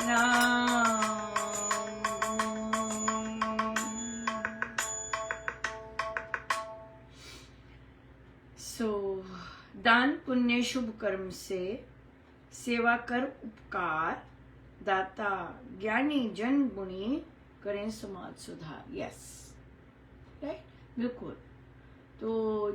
राम। दान पुण्य शुभ कर्म से सेवा कर उपकार, दाता ज्ञानी जन गुणी करें समाज सुधार। यस, राइट, बिल्कुल। तो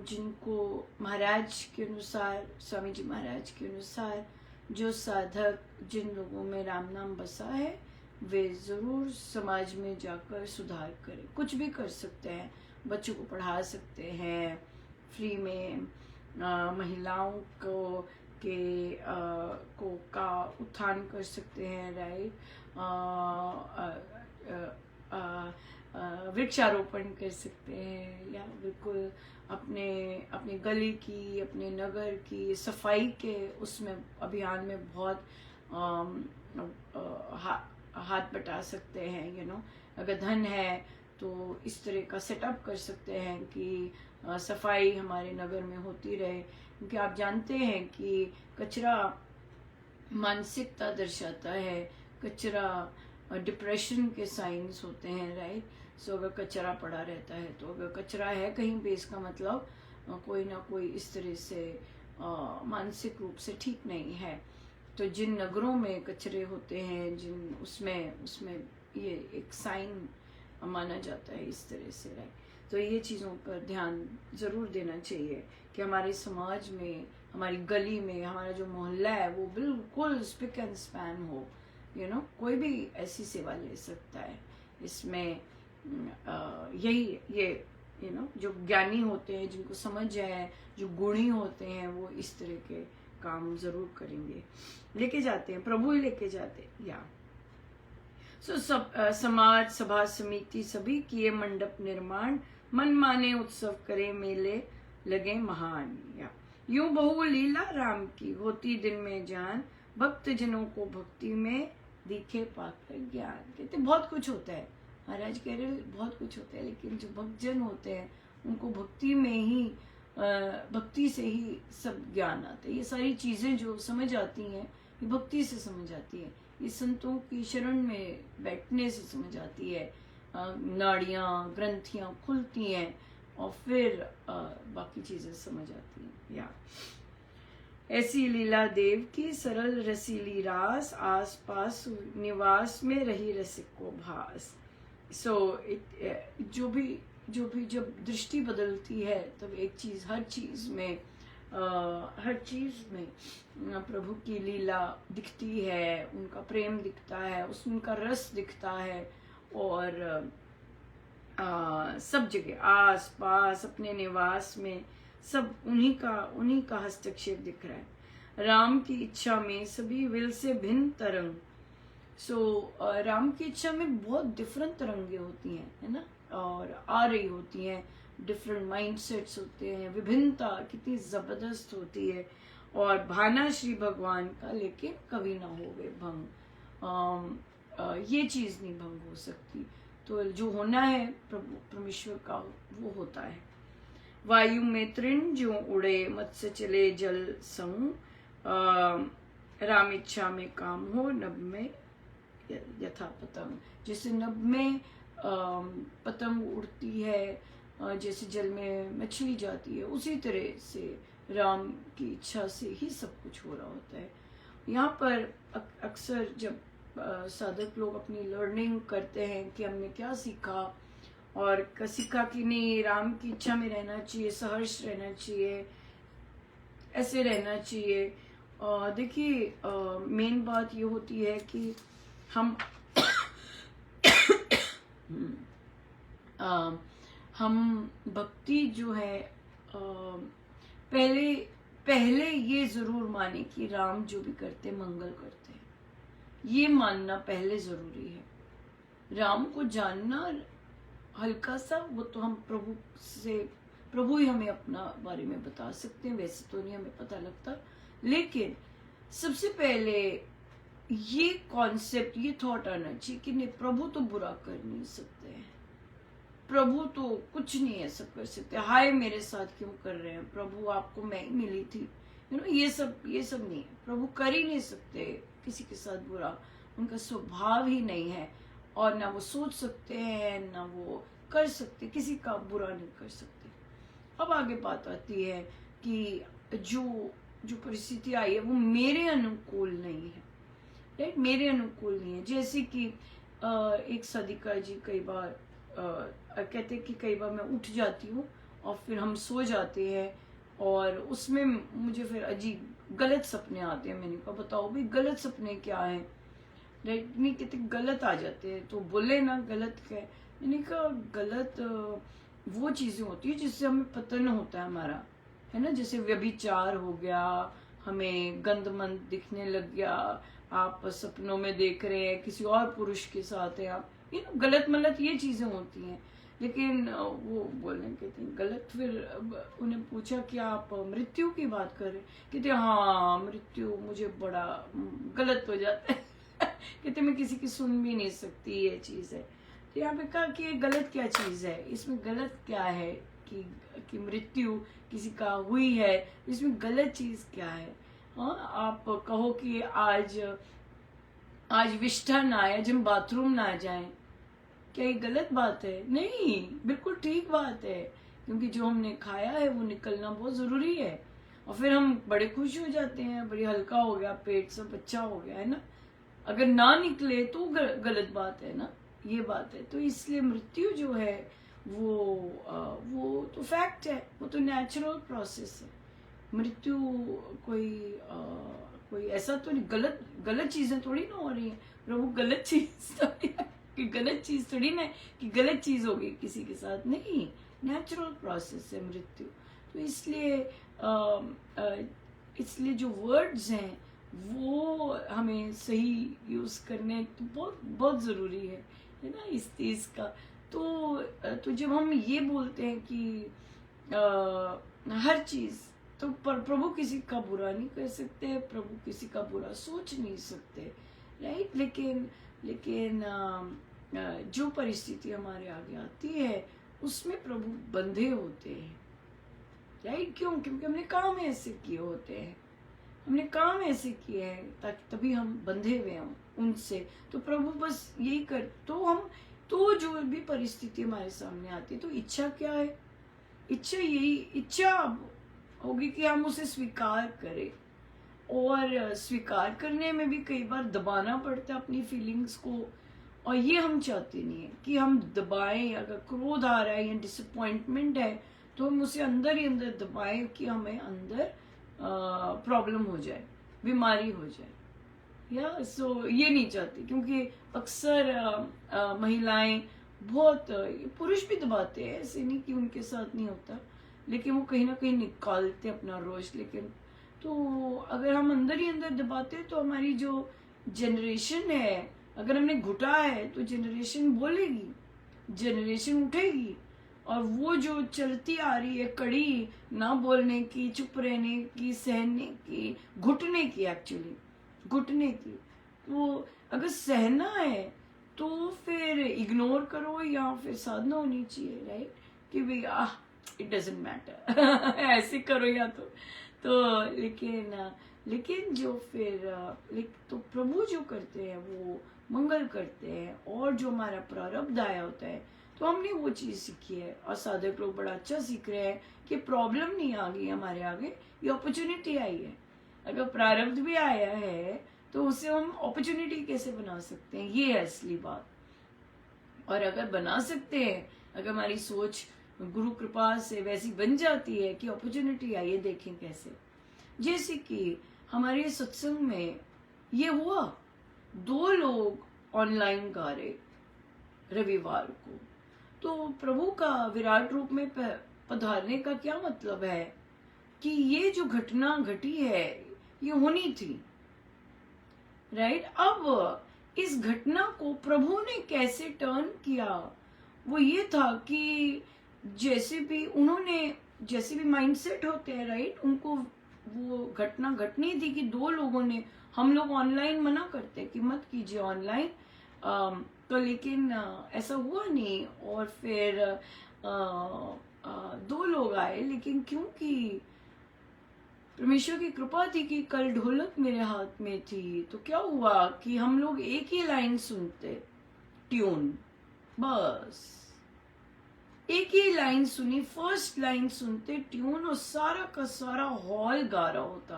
जिनको महाराज के अनुसार, स्वामी जी महाराज के अनुसार, जो साधक, जिन लोगों में राम नाम बसा है, वे जरूर समाज में जाकर सुधार करें। कुछ भी कर सकते हैं, बच्चों को पढ़ा सकते हैं फ्री में, महिलाओं को का उत्थान कर सकते हैं, राइट, वृक्षारोपण कर सकते हैं, या बिल्कुल अपने गली की, अपने नगर की सफाई के उसमें अभियान में बहुत हाथ बटा सकते हैं। अगर धन है तो इस तरह का सेटअप कर सकते हैं कि सफाई हमारे नगर में होती रहे, क्योंकि आप जानते हैं कि कचरा मानसिकता दर्शाता है, कचरा डिप्रेशन के साइंस होते हैं, राइट। सो अगर कचरा पड़ा रहता है, तो अगर कचरा है कहीं पे, इसका मतलब कोई ना कोई इस तरह से मानसिक रूप से ठीक नहीं है। तो जिन नगरों में कचरे होते हैं, जिन उसमें उसमें ये एक साइन माना जाता है इस तरह से, राइट। तो ये चीज़ों पर ध्यान ज़रूर देना चाहिए कि हमारे समाज में, हमारी गली में, हमारा जो मोहल्ला है वो बिल्कुल स्पिक एंड स्पैन हो, कोई भी ऐसी सेवा ले सकता है। इसमें यही ये जो ज्ञानी होते हैं, जिनको समझ है, जो गुणी होते हैं, वो इस तरह के काम जरूर करेंगे, लेके जाते हैं, प्रभु ही लेके जाते हैं। या समाज, सभा, समिति सभी किए मंडप निर्माण, मन माने उत्सव करे मेले लगे महान। या यूं बहु लीला राम की होती दिन में जान, भक्त जनों को भक्ति में दिखे पाकर ज्ञान। कहते बहुत कुछ होता है, महाराज कह रहे बहुत कुछ होता है, लेकिन जो भक्तजन होते हैं उनको भक्ति में ही, भक्ति से ही सब ज्ञान आता है। ये सारी चीजें जो समझ आती हैं, ये भक्ति से समझ आती है, ये संतों की शरण में बैठने से समझ आती है। नाड़ियाँ, ग्रंथियाँ खुलती हैं और फिर बाकी चीजें समझ आती हैं। या ऐसी लीला देव की सरल रसीली रास, आस पास निवास में रही रसिक को भास। जो भी जब दृष्टि बदलती है, तब एक चीज, हर चीज में प्रभु की लीला दिखती है, उनका प्रेम दिखता है, उनका रस दिखता है। और सब जगह, आस पास, अपने निवास में, सब उन्हीं का हस्तक्षेप दिख रहा है। राम की इच्छा में सभी विल से भिन्न तरंग। राम की इच्छा में बहुत डिफरेंट तरंगे होती हैं, है ना, और आ रही होती हैं, डिफरेंट माइंडसेट्स होते हैं, विभिन्नता कितनी जबरदस्त होती है। और भाना श्री भगवान का, लेकिन कभी ना हो वे भंग। ये चीज नहीं भंग हो सकती। तो जो होना है प्रभु परमेश्वर का, वो होता है। वायु में तृण जो उड़े, मत्स्य चले जल संग, राम इच्छा में काम हो, नभ में यथा पतंग। जैसे नभ में पतंग उड़ती है, जैसे जल में मछली जाती है, उसी तरह से राम की इच्छा से ही सब कुछ हो रहा होता है। यहाँ पर अक्सर जब साधक लोग अपनी लर्निंग करते हैं कि हमने क्या सीखा, और सीखा कि नहीं राम की इच्छा में रहना चाहिए, सहर्ष रहना चाहिए, ऐसे रहना चाहिए। देखिए मेन बात ये होती है कि हम भक्ति जो है, पहले ये जरूर माने कि राम जो भी करते मंगल करते हैं, ये मानना पहले जरूरी है। राम को जानना हल्का सा, वो तो हम प्रभु ही हमें अपना बारे में बता सकते हैं, वैसे तो नहीं हमें पता लगता। लेकिन सबसे पहले ये कॉन्सेप्ट, ये थॉट आना चाहिए कि नहीं, प्रभु तो बुरा कर नहीं सकते हैं, प्रभु तो कुछ नहीं ऐसा कर सकते, हाय मेरे साथ क्यों कर रहे हैं प्रभु, आपको मैं ही मिली थी, ये सब नहीं है। प्रभु कर ही नहीं सकते किसी के साथ बुरा, उनका स्वभाव ही नहीं है, और ना वो सोच सकते हैं, ना वो कर सकते, किसी का बुरा नहीं कर सकते। अब आगे बात आती है कि जो परिस्थिति आई है वो मेरे अनुकूल नहीं है, राइट, मेरे अनुकूल नहीं है। जैसे कि एक सदिका जी कई बार कहते कि कई बार मैं उठ जाती हूँ और फिर हम सो जाते हैं, और उसमें मुझे फिर अजीब गलत सपने आते हैं। मैंने कहा बताओ भाई गलत सपने क्या है, राइट, नहीं कहते गलत आ जाते हैं, तो बोले ना गलत क्या है। मैंने कहा गलत वो चीजें होती है जिससे हमें पतन होता है हमारा, है ना, जैसे व्यभिचार हो गया, हमें गंदमंद दिखने लग गया, आप सपनों में देख रहे हैं किसी और पुरुष के साथ है आप, गलत मलत ये चीजें होती हैं। लेकिन वो बोलने कहते हैं गलत। फिर उन्हें पूछा कि आप मृत्यु की बात कर रहे हैं, कहते हाँ मृत्यु मुझे बड़ा गलत हो जाता है कहते मैं किसी की सुन भी नहीं सकती, ये चीज है। तो यहाँ पे कहा कि गलत क्या चीज है, इसमें गलत क्या है कि मृत्यु किसी का हुई है, इसमें गलत चीज क्या है। हाँ, आप कहो कि आज विष्ठा ना आए, जब बाथरूम ना जाएं, क्या ये गलत बात है? नहीं, बिल्कुल ठीक बात है, क्योंकि जो हमने खाया है वो निकलना बहुत जरूरी है। और फिर हम बड़े खुश हो जाते हैं, बड़ी हल्का हो गया पेट, सब अच्छा हो गया, है ना। अगर ना निकले तो गलत बात है ना, ये बात है। तो इसलिए मृत्यु जो है वो तो फैक्ट है, वो तो नेचुरल प्रोसेस है। मृत्यु कोई कोई ऐसा तो नहीं, गलत गलत चीजें थोड़ी ना हो रही है प्रभु, गलत चीज थोड़ी ना कि गलत चीज थोड़ी ना कि गलत चीज होगी किसी के साथ, नहीं, नेचुरल प्रोसेस है मृत्यु। तो इसलिए जो वर्ड्स हैं वो हमें सही यूज करने तो बहुत बहुत जरूरी है ना इस चीज का। तो जब हम ये बोलते हैं कि हर चीज, तो प्रभु किसी का बुरा नहीं कर सकते, प्रभु किसी का बुरा सोच नहीं सकते, राइट। लेकिन जो परिस्थिति हमारे आगे आती है उसमें प्रभु बंधे होते हैं, राइट। क्यों? क्योंकि हमने काम ऐसे किए होते हैं, हमने काम ऐसे किए हैं ताकि तभी हम बंधे हुए हों उनसे। तो प्रभु बस यही कर, तो जो भी परिस्थिति हमारे सामने आती है, तो इच्छा क्या है? इच्छा होगी कि हम उसे स्वीकार करें। और स्वीकार करने में भी कई बार दबाना पड़ता है अपनी फीलिंग्स को, और ये हम चाहते नहीं है कि हम दबाएं। अगर क्रोध आ रहा है या डिसअपॉइंटमेंट है तो हम उसे अंदर ही अंदर दबाएं कि हमें अंदर प्रॉब्लम हो जाए, बीमारी हो जाए, या सो ये नहीं चाहती। क्योंकि अक्सर महिलाएं बहुत, पुरुष भी दबाते हैं, ऐसे नहीं कि उनके साथ नहीं होता, लेकिन वो कहीं ना कहीं निकालते अपना रोष। लेकिन तो अगर हम अंदर ही अंदर दबाते तो हमारी जो जनरेशन है, अगर हमने घुटा है तो जनरेशन बोलेगी, जनरेशन उठेगी। और वो जो चलती आ रही है कड़ी, ना बोलने की, चुप रहने की, सहने की, घुटने की, एक्चुअली घुटने की, तो अगर सहना है तो फिर इग्नोर करो या फिर साधना होनी चाहिए, राइट। कि भाई इट डजेंट मैटर ऐसे करो या तो लेकिन जो फिर तो प्रभु जो करते हैं वो मंगल करते हैं। और जो हमारा प्रारब्ध आया होता है तो हमने वो चीज सीखी है, और साधक लोग बड़ा अच्छा सीख रहे हैं कि प्रॉब्लम नहीं आ गई हमारे आगे, ये अपॉर्चुनिटी आई है। अगर प्रारब्ध भी आया है तो उसे हम अपॉर्चुनिटी कैसे बना सकते हैं, ये है असली बात। और अगर बना सकते हैं, अगर हमारी सोच गुरु कृपा से वैसी बन जाती है कि अपॉर्चुनिटी आई है, देखें कैसे। जैसे कि हमारे सत्संग में ये हुआ, 2 लोग ऑनलाइन गा रहे रविवार को, तो प्रभु का विराट रूप में पधारने का क्या मतलब है कि ये जो घटना घटी है ये होनी थी, राइट। अब इस घटना को प्रभु ने कैसे टर्न किया, वो ये था कि जैसे भी माइंडसेट होते हैं, राइट, उनको वो घटना घटनी थी कि 2 लोगों ने, हम लोग ऑनलाइन मना करते हैं कि मत कीजिए ऑनलाइन, तो लेकिन ऐसा हुआ नहीं। और फिर 2 लोग आए, लेकिन क्योंकि परमेश्वर की कृपा थी कि कल ढोलक मेरे हाथ में थी, तो क्या हुआ कि हम लोग एक ही लाइन सुनते, ट्यून, बस एक ही लाइन सुनी, फर्स्ट लाइन सुनते ट्यून, और सारा का सारा हॉल गा रहा होता।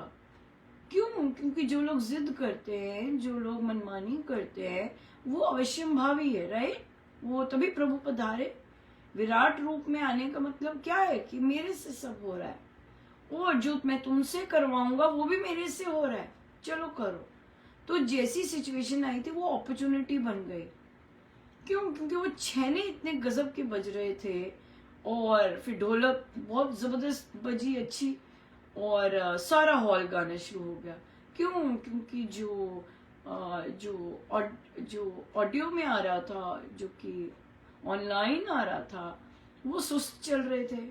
क्यों? क्योंकि जो लोग जिद करते हैं, जो लोग मनमानी करते हैं, वो अवश्यंभावी है, राइट। वो तभी प्रभु पधारे। विराट रूप में आने का मतलब क्या है कि मेरे से सब हो रहा है, और जो मैं तुमसे करवाऊंगा वो भी मेरे से हो रहा है, चलो करो। तो जैसी सिचुएशन आई थी वो अपॉर्चुनिटी बन गई। क्यों? क्योंकि वो छेने इतने गजब के बज रहे थे, और फिर ढोलक बहुत जबरदस्त बजी, अच्छी, और सारा हॉल गाना शुरू हो गया। क्यों? क्योंकि जो ऑडियो में आ रहा था, जो कि ऑनलाइन आ रहा था, वो सुस्त चल रहे थे,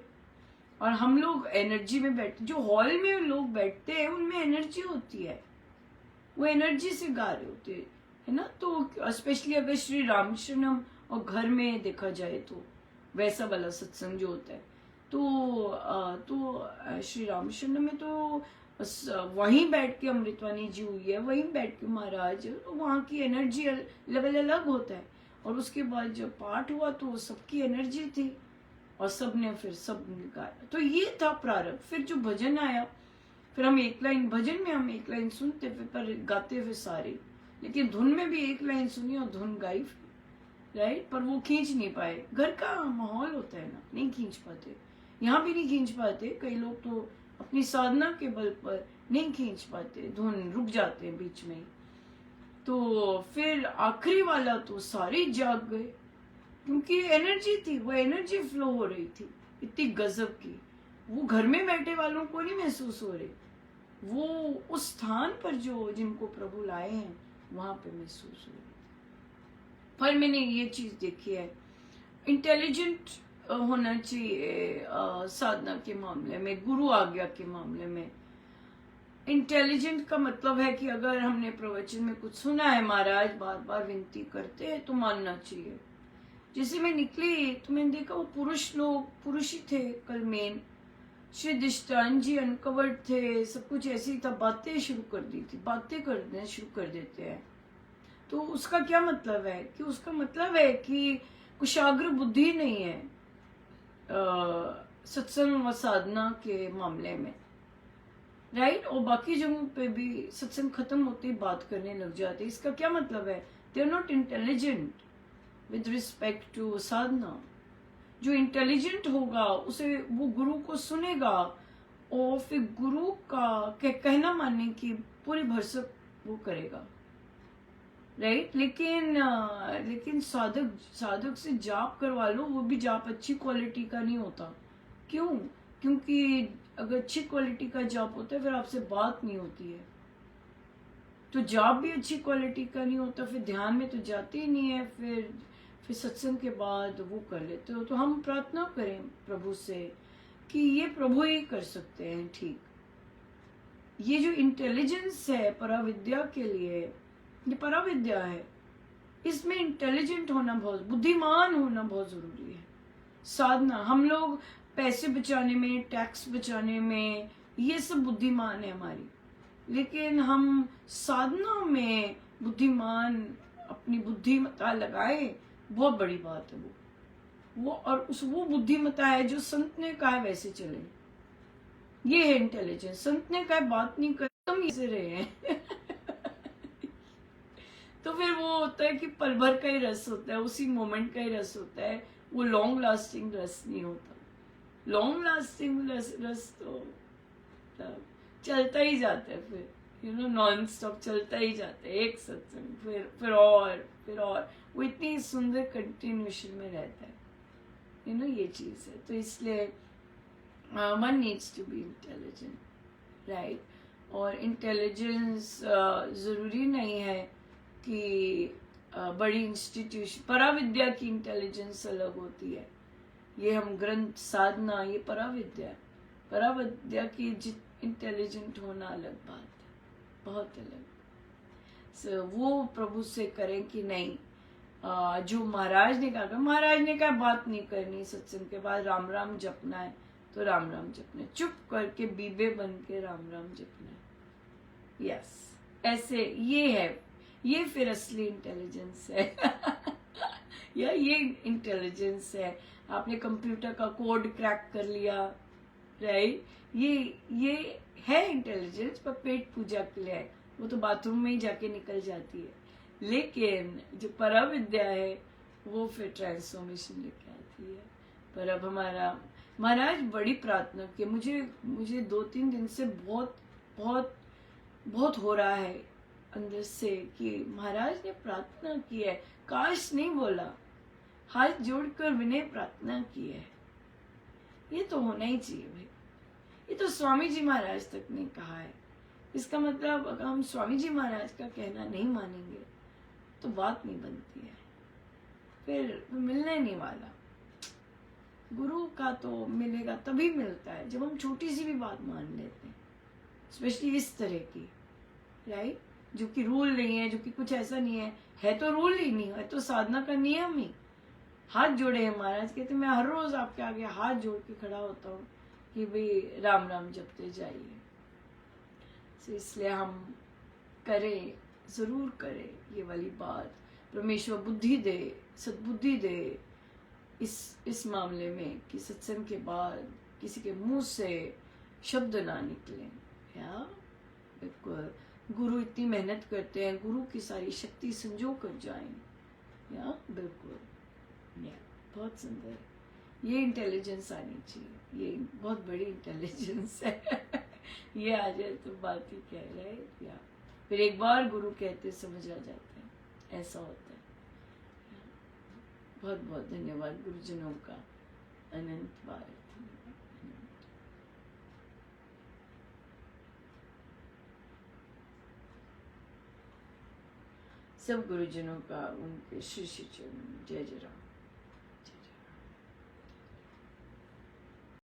और हम लोग एनर्जी में बैठते, जो हॉल में लोग बैठते हैं उनमें एनर्जी होती है, वो एनर्जी से गा रहे होते हैं, है ना। तो स्पेशली अगर श्री रामशरणम और घर में देखा जाए तो वैसा वाला सत्संग जो होता है, तो श्री रामशरणम में तो वहीं बैठ के अमृतवाणी जी हुई है, वहीं बैठ के महाराज, तो वहाँ की एनर्जी लेवल अलग होता है। और उसके बाद जब पाठ हुआ तो वो सबकी एनर्जी थी और सबने फिर सब गाया। तो ये था प्रारंभ। फिर जो भजन आया, फिर हम एक लाइन भजन में हम एक लाइन सुनते फिर पर गाते फिर सारे, लेकिन धुन में भी एक लाइन सुनी और धुन गाई, राइट। पर वो खींच नहीं पाए, घर का माहौल होता है ना, नहीं खींच पाते। यहाँ भी नहीं खींच पाते, कई लोग तो अपनी साधना के बल पर नहीं खींच पाते, धुन रुक जाते हैं बीच में। तो फिर आखिरी वाला तो सारे जाग गए, क्योंकि एनर्जी थी, वो एनर्जी फ्लो हो रही थी इतनी गजब की। वो घर में बैठे वालों को नहीं महसूस हो रही, वो उस स्थान पर जो जिनको प्रभु लाए हैं वहां पे महसूस हो रही। पर मैंने ये चीज देखी है, इंटेलिजेंट होना चाहिए साधना के मामले में, गुरु आज्ञा के मामले में। इंटेलिजेंट का मतलब है कि अगर हमने प्रवचन में कुछ सुना है, महाराज बार बार विनती करते हैं तो मानना चाहिए। जैसे मैं निकली तो मैंने देखा वो पुरुष ही थे कल मेन। श्री दिष्टान जी अनकवर्ड थे, सब कुछ ऐसे ही था, बातें शुरू कर दी थी, बातें करना शुरू कर देते हैं। तो उसका क्या मतलब है कि उसका मतलब है कि कुशाग्र बुद्धि नहीं है सत्संग व साधना के मामले में, राइट। और बाकी जगहों पे भी सत्संग खत्म होते ही बात करने लग जाते। इसका क्या मतलब है, they are not intelligent with respect to साधना। जो इंटेलिजेंट होगा उसे वो गुरु को सुनेगा और फिर गुरु का कहना मानने की पूरी भरसक वो करेगा, राइट। लेकिन साधक से जाप करवा लो, वो भी जाप अच्छी क्वालिटी का नहीं होता। क्यों? क्योंकि अगर अच्छी क्वालिटी का जाप होता है फिर आपसे बात नहीं होती है, तो जाप भी अच्छी क्वालिटी का नहीं होता, फिर ध्यान में तो जाते ही नहीं है, फिर सत्संग के बाद वो कर लेते हो। तो हम प्रार्थना करें प्रभु से कि ये प्रभु ही कर सकते हैं ठीक। ये जो इंटेलिजेंस है पराविद्या के लिए, ये पराविद्या है, इसमें इंटेलिजेंट होना बहुत, बुद्धिमान होना बहुत जरूरी है। साधना, हम लोग पैसे बचाने में, टैक्स बचाने में, ये सब बुद्धिमान है हमारी, लेकिन हम साधना में बुद्धिमान अपनी बुद्धिमत्ता लगाए, बहुत बड़ी बात है वो। और वो बुद्धिमत्ता है जो संत ने कहा वैसे चले, ये है इंटेलिजेंस। संत ने कहा बात नहीं कर, तुम इसे रहे हैं तो फिर वो होता है कि पल भर का ही रस होता है, उसी मोमेंट का ही रस होता है, वो लॉन्ग लास्टिंग रस नहीं होता। लॉन्ग लास्टिंग रस तो चलता ही जाता है, फिर नॉन स्टॉप चलता ही जाता है, एक सत्संग फिर और वो इतनी सुंदर कंटिन्यूशन में रहता है, ये चीज है। तो इसलिए one needs to be intelligent, right. और इंटेलिजेंस जरूरी नहीं है कि बड़ी इंस्टीट्यूशन, पराविद्या की इंटेलिजेंस अलग होती है। ये हम ग्रंथ साधना, ये पराविद्या, पराविद्या की इंटेलिजेंट होना अलग बात है, बहुत अलग। वो प्रभु से करें कि नहीं, जो महाराज ने कहा, महाराज ने कहा बात नहीं करनी, सत्संग के बाद राम राम जपना है तो राम राम जपना है, चुप करके बीबे बन के राम राम जपना है। यस, ऐसे ये फिर असली इंटेलिजेंस है या ये इंटेलिजेंस है। आपने कंप्यूटर का कोड क्रैक कर लिया, राइट, ये है इंटेलिजेंस, पर पेट पूजा के लिए है, वो तो बाथरूम में ही जाके निकल जाती है। लेकिन जो पराविद्या है वो फिर ट्रांसफॉर्मेशन लेके आती है। पर अब हमारा महाराज बड़ी प्रार्थना की, मुझे 2-3 दिन से बहुत बहुत बहुत हो रहा है अंदर से कि महाराज ने प्रार्थना की है, काश नहीं बोला, हाथ जोड़कर विनय प्रार्थना की है। ये तो होना ही चाहिए भाई, ये तो स्वामी जी महाराज तक ने कहा है। इसका मतलब अगर हम स्वामी जी महाराज का कहना नहीं मानेंगे तो बात नहीं बनती है, फिर मिलने नहीं वाला। गुरु का तो मिलेगा तभी मिलता है जब हम छोटी सी भी बात मान लेते हैं, स्पेशली इस तरह की, राइट, जो कि रूल नहीं है, जो कि कुछ ऐसा नहीं है तो रूल ही नहीं है, तो साधना का नियम ही। हाथ जोड़े हैं महाराज, कहते मैं हर रोज आपके आगे हाथ जोड़ के खड़ा होता हूँ कि भाई राम राम जपते जाइए। तो इसलिए हम करें, जरूर करें ये वाली बात। परमेश्वर बुद्धि दे, सद्बुद्धि दे इस मामले में कि सत्संग के बाद किसी के मुंह से शब्द ना निकले। या बिल्कुल गुरु इतनी मेहनत करते हैं, गुरु की सारी शक्ति संजो कर जाए। या बिल्कुल, या बहुत सुंदर। ये इंटेलिजेंस आनी चाहिए, ये बहुत बड़ी इंटेलिजेंस है। ये आ जाए तो बात ही क्या है। या फिर एक बार गुरु कहते समझ आ जाते हैं, ऐसा होता है। बहुत बहुत धन्यवाद गुरुजनों का, अनंत बार। सब गुरुजनों का उनके श्री श्री चरण। जय जय राम।